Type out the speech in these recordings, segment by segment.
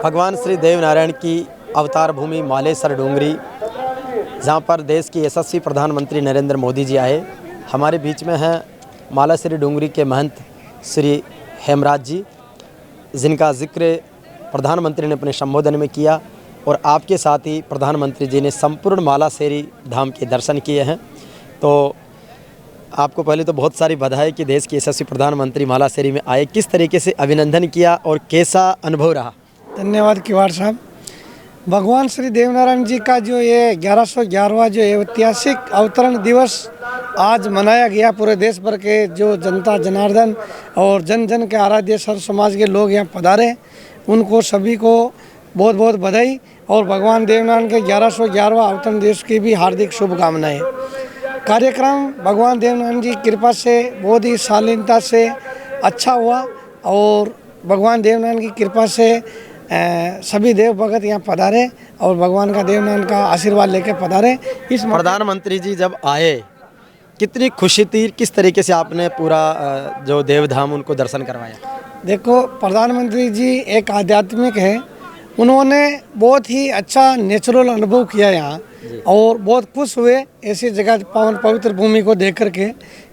भगवान श्री देव नारायण की अवतार भूमि मालेसर डूंगरी, जहाँ पर देश की यशस्वी प्रधानमंत्री नरेंद्र मोदी जी आए। हमारे बीच में हैं मालेसर डूंगरी के महंत श्री हेमराज जी, जिनका जिक्र प्रधानमंत्री ने अपने संबोधन में किया और आपके साथ ही प्रधानमंत्री जी ने संपूर्ण मालासेरी धाम के दर्शन किए हैं। तो आपको पहले तो बहुत सारी बधाई कि देश के यशस्वी प्रधानमंत्री मालासेरी में आए। किस तरीके से अभिनंदन किया और कैसा अनुभव रहा? धन्यवाद किवाड़ साहब। भगवान श्री देवनारायण जी का जो ये 1111वां जो ऐतिहासिक अवतरण दिवस आज मनाया गया, पूरे देश भर के जो जनता जनार्दन और जन जन के आराध्य सर्व समाज के लोग यहाँ पधारे, उनको सभी को बहुत बहुत बधाई और भगवान देवनारायण के 1111वां अवतरण दिवस की भी हार्दिक शुभकामनाएं। कार्यक्रम भगवान देवनारायण जी की कृपा से बहुत ही शालीनता से अच्छा हुआ और भगवान देवनारायण की कृपा से सभी देव भगत यहाँ पधारे और भगवान का देवनारायण का आशीर्वाद लेकर पधारे। इस प्रधानमंत्री जी जब आए कितनी खुशी थी, किस तरीके से आपने पूरा जो देवधाम उनको दर्शन करवाया? देखो, प्रधानमंत्री जी एक आध्यात्मिक है, उन्होंने बहुत ही अच्छा नेचुरल अनुभव किया यहाँ और बहुत खुश हुए ऐसी जगह पावन पवित्र भूमि को देख करके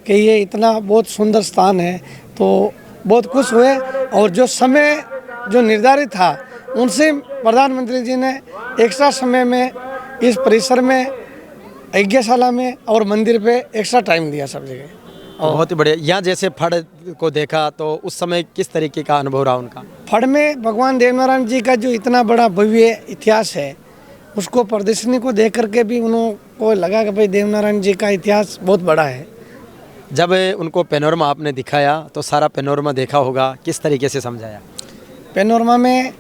कि ये इतना बहुत सुंदर स्थान है, तो बहुत खुश हुए। और जो समय जो निर्धारित था उनसे प्रधानमंत्री जी ने एक्स्ट्रा समय में इस परिसर में, यज्ञशाला में और मंदिर पे एक्स्ट्रा टाइम दिया सब जगह। बहुत ही बढ़िया। यहाँ जैसे फड़ को देखा तो उस समय किस तरीके का अनुभव रहा उनका? फड़ में भगवान देवनारायण जी का जो इतना बड़ा भव्य इतिहास है, उसको प्रदर्शनी को देख करके भी उनको लगा कि भाई देवनारायण जी का इतिहास बहुत बड़ा है। जब उनको पैनोरमा आपने दिखाया तो सारा पैनोरमा देखा होगा, किस तरीके से समझाया? पैनोरमा में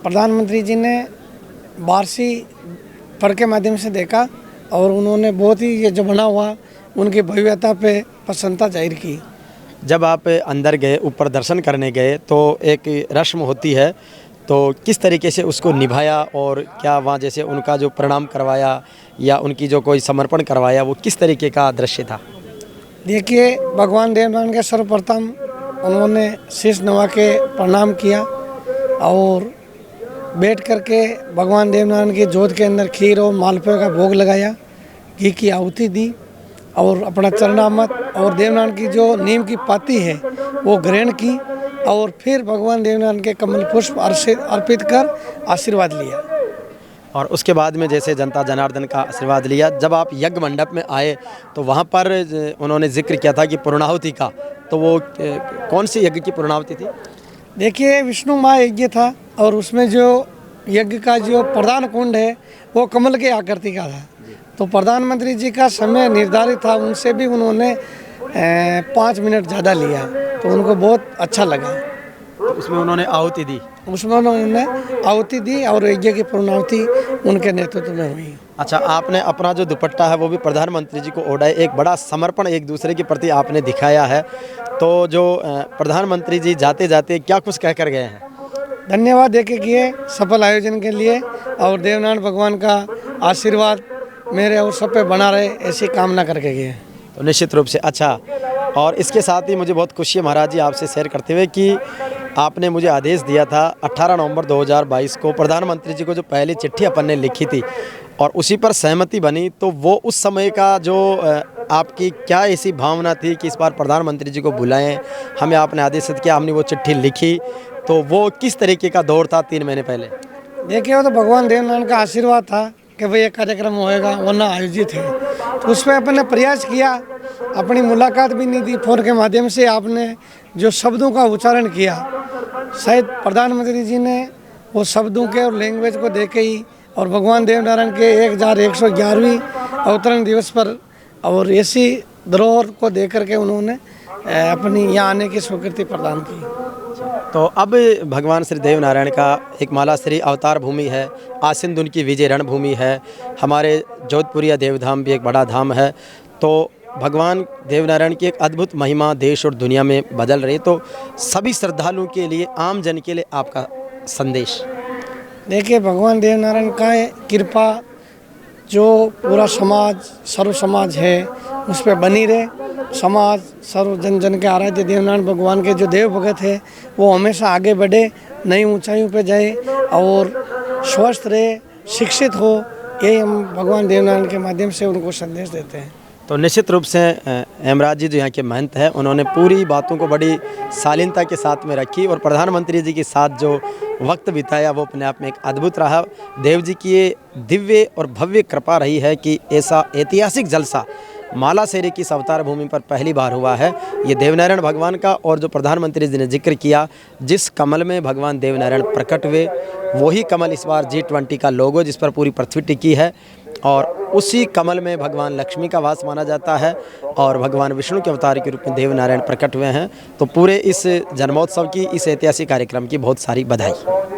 प्रधानमंत्री जी ने बारसी फड़ के माध्यम से देखा और उन्होंने बहुत ही ये जो बना हुआ उनकी भव्यता पे प्रसन्नता जाहिर की। जब आप अंदर गए, ऊपर दर्शन करने गए, तो एक रस्म होती है, तो किस तरीके से उसको निभाया और क्या वहाँ जैसे उनका जो प्रणाम करवाया या उनकी जो कोई समर्पण करवाया, वो किस तरीके का दृश्य था? देखिए, भगवान देवनारायण के सर्वप्रथम उन्होंने शीश नवा के प्रणाम किया और बैठ करके भगवान देवनारायण की जोत के अंदर खीर और मालपुए का भोग लगाया, घी की आहुति दी और अपना चरणामत और देवनारायण की जो नीम की पाती है वो ग्रहण की और फिर भगवान देवनारायण के कमल पुष्प अर्पित कर आशीर्वाद लिया। और उसके बाद में जैसे जनता जनार्दन का आशीर्वाद लिया, जब आप यज्ञ मंडप में आए तो वहाँ पर उन्होंने जिक्र किया था कि पूर्णाहुति का, तो वो कौन सी यज्ञ की पूर्णाहुति थी? देखिए, विष्णु माह यज्ञ था और उसमें जो यज्ञ का जो प्रधान कुंड है वो कमल के आकृति का था। तो प्रधानमंत्री जी का समय निर्धारित था, उनसे भी उन्होंने 5 मिनट ज़्यादा लिया, तो उनको बहुत अच्छा लगा। तो उसमें उन्होंने आहुति दी? उसमें उन्होंने आहुति दी और यज्ञ की पूर्णाहुति उनके नेतृत्व में हुई। अच्छा, आपने अपना जो दुपट्टा है वो भी प्रधानमंत्री जी को ओढ़ा है, एक बड़ा समर्पण एक दूसरे के प्रति आपने दिखाया है। तो जो प्रधानमंत्री जी जाते जाते क्या कुछ कह कर गए हैं? धन्यवाद देके किए सफल आयोजन के लिए और देवनारायण भगवान का आशीर्वाद मेरे और सब पे बना रहे, ऐसी कामना करके गए। तो निश्चित रूप से अच्छा। और इसके साथ ही मुझे बहुत खुशी है महाराज जी आपसे शेयर करते हुए कि आपने मुझे आदेश दिया था 18 नवंबर 2022 को प्रधानमंत्री जी को जो पहली चिट्ठी अपन ने लिखी थी और उसी पर सहमति बनी, तो वो उस समय का जो आपकी क्या ऐसी भावना थी कि इस बार प्रधानमंत्री जी को बुलाएं, हमें आपने आदेशित किया, हमने वो चिट्ठी लिखी, तो वो किस तरीके का दौर था 3 महीने पहले? देखिए, वो तो भगवान देवनारायण का आशीर्वाद था कि भाई ये कार्यक्रम होएगा, वरना आयोजित है, तो उस पर अपन ने प्रयास किया। अपनी मुलाकात भी नहीं दी, फोन के माध्यम से आपने जो शब्दों का उच्चारण किया, शायद प्रधानमंत्री जी ने वो शब्दों के और लैंग्वेज को देखे ही और भगवान देवनारायण के 1111वीं अवतरण दिवस पर और ऐसी धरोहर को देख करके उन्होंने अपनी यहाँ आने की स्वीकृति प्रदान की। तो अब भगवान श्री देव नारायण का एक मालाश्री अवतार भूमि है, आसिंद उनकी विजय रणभूमि है, हमारे जोधपुरिया देवधाम भी एक बड़ा धाम है। तो भगवान देवनारायण की एक अद्भुत महिमा देश और दुनिया में बदल रही है। तो सभी श्रद्धालुओं के लिए, आम जन के लिए आपका संदेश? देखिए, भगवान देवनारायण का कृपा जो पूरा समाज, सर्व समाज है, उस पर बनी रहे समाज सर्व जन जन के आराध्य देवनारायण भगवान के जो देव भगत है वो हमेशा आगे बढ़े, नई ऊंचाइयों पे जाए और स्वस्थ रहे, शिक्षित हो, यही हम भगवान देवनारायण के माध्यम से उनको संदेश देते हैं। तो निश्चित रूप से हेमराज जी जो यहाँ के महंत हैं, उन्होंने पूरी बातों को बड़ी शालीनता के साथ में रखी और प्रधानमंत्री जी के साथ जो वक्त बिताया वो अपने आप में एक अद्भुत रहा। देव जी की ये दिव्य और भव्य कृपा रही है कि ऐसा ऐतिहासिक जलसा मालासेरी की इस अवतार भूमि पर पहली बार हुआ है। ये देवनारायण भगवान का, और जो प्रधानमंत्री जी ने जिक्र किया, जिस कमल में भगवान देवनारायण प्रकट हुए वही कमल इस बार G20 का लोगो जिस पर पूरी पृथ्वी टिकी है, और उसी कमल में भगवान लक्ष्मी का वास माना जाता है और भगवान विष्णु के अवतार के रूप में देवनारायण प्रकट हुए हैं। तो पूरे इस जन्मोत्सव की, इस ऐतिहासिक कार्यक्रम की बहुत सारी बधाई।